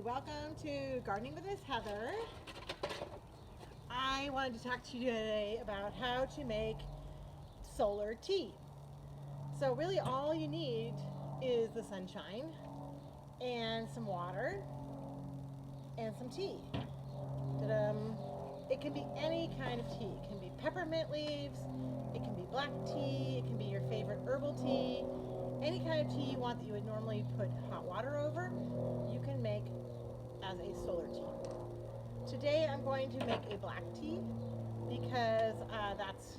welcome to Gardening with Miss Heather. I wanted to talk to you today about how to make solar tea. So really all you need is the sunshine and some water and some tea. It can be any kind of tea. It can be peppermint leaves, it can be black tea, it can be your favorite herbal tea. Any kind of tea you want that you would normally put hot water over, you can make as a solar tea. Today I'm going to make a black tea because that's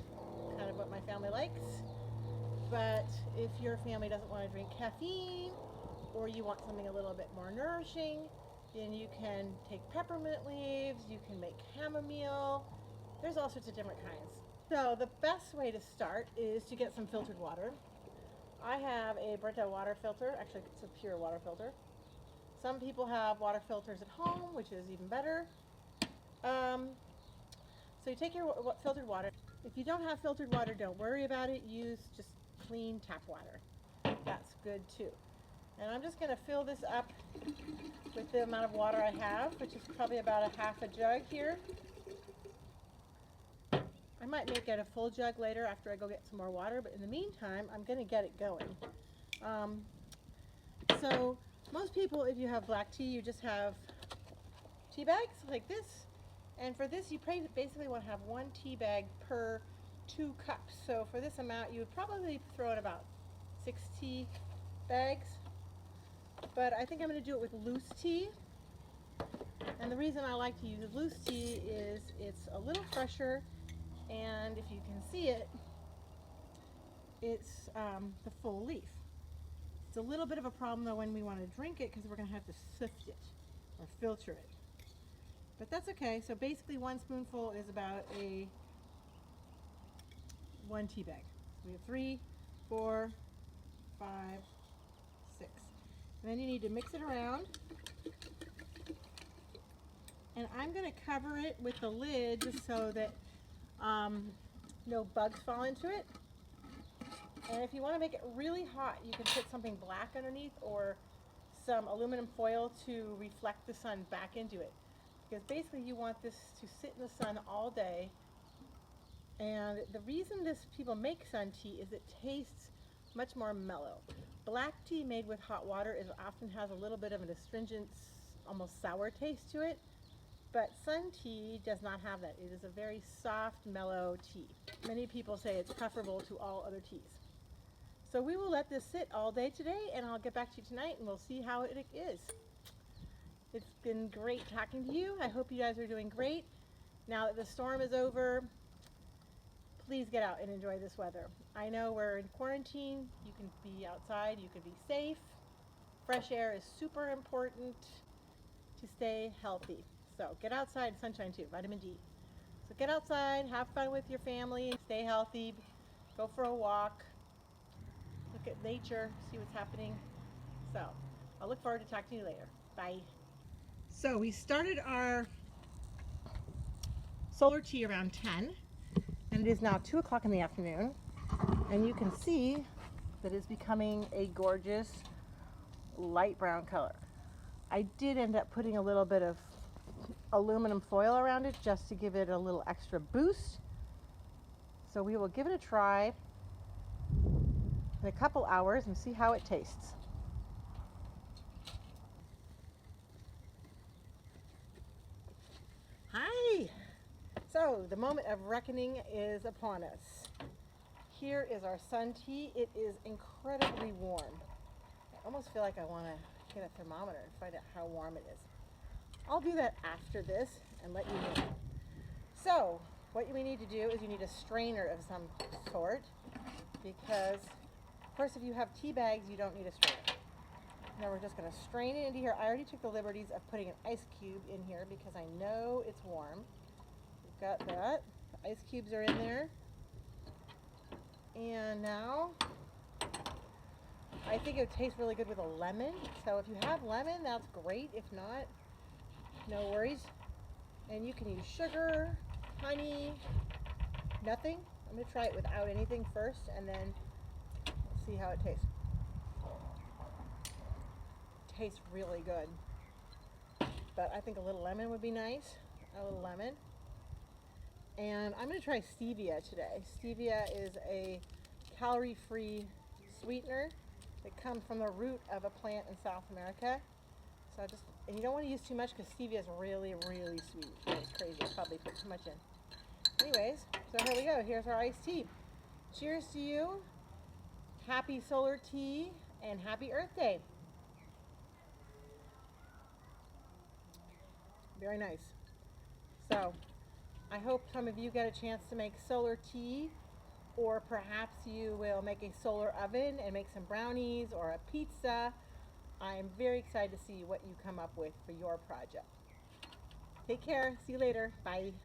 kind of what my family likes. But if your family doesn't want to drink caffeine or you want something a little bit more nourishing, then you can take peppermint leaves, you can make chamomile. There's all sorts of different kinds. So the best way to start is to get some filtered water. I have a Brita water filter. Actually, it's a pure water filter. Some people have water filters at home, which is even better. So you take your filtered water. If you don't have filtered water, don't worry about it. Use just clean tap water. That's good too. And I'm just going to fill this up with the amount of water I have, which is probably about a half a jug here. I might make it a full jug later after I go get some more water, but in the meantime, I'm going to get it going. So most people, if you have black tea, you just have tea bags like this. And for this, you basically want to have 1 tea bag per 2 cups. So for this amount, you would probably throw in about 6 tea bags. But I think I'm going to do it with loose tea. And the reason I like to use loose tea is it's a little fresher. And if you can see it, it's the full leaf. It's a little bit of a problem though when we want to drink it because we're going to have to sift it or filter it. But that's okay. So basically 1 spoonful is about 1 tea bag. We have 3, 4, 5, 6. And then you need to mix it around. And I'm going to cover it with the lid just so that no bugs fall into it. And if you want to make it really hot, you can put something black underneath or some aluminum foil to reflect the sun back into it. Because basically you want this to sit in the sun all day. And the reason people make sun tea is it tastes much more mellow. Black tea made with hot water often has a little bit of an astringent, almost sour taste to it. But sun tea does not have that. It is a very soft, mellow tea. Many people say it's preferable to all other teas. So we will let this sit all day today, and I'll get back to you tonight, and we'll see how it is. It's been great talking to you. I hope you guys are doing great. Now that the storm is over, please get out and enjoy this weather. I know we're in quarantine. You can be outside. You can be safe. Fresh air is super important to stay healthy. So get outside, sunshine too, vitamin D. So get outside, have fun with your family, stay healthy, go for a walk, look at nature, see what's happening. So I'll look forward to talking to you later. Bye. So we started our solar tea around 10, and it is now 2 o'clock in the afternoon. And you can see that it's becoming a gorgeous light brown color. I did end up putting a little bit of aluminum foil around it just to give it a little extra boost. So we will give it a try in a couple hours and see how it tastes. Hi! So the moment of reckoning is upon us. Here is our sun tea. It is incredibly warm. I almost feel like I want to get a thermometer and find out how warm it is. I'll do that after this and let you know. So what we need to do is you need a strainer of some sort because, of course, if you have tea bags, you don't need a strainer. Now we're just going to strain it into here. I already took the liberties of putting an ice cube in here because I know it's warm. We've got that. The ice cubes are in there. And now I think it would taste really good with a lemon. So if you have lemon, that's great. If not, no worries. And you can use sugar, honey, nothing. I'm going to try it without anything first and then see how it tastes. Tastes really good. but I think a little lemon would be nice. A little lemon. And I'm going to try stevia today. Stevia is a calorie-free sweetener that comes from the root of a plant in South America. So and you don't want to use too much because stevia is really, really sweet. It's crazy. I probably put too much in. Anyways, so here we go. Here's our iced tea. Cheers to you. Happy Solar Tea and happy Earth Day. Very nice. So I hope some of you get a chance to make solar tea, or perhaps you will make a solar oven and make some brownies or a pizza. I'm very excited to see what you come up with for your project. Take care. See you later. Bye.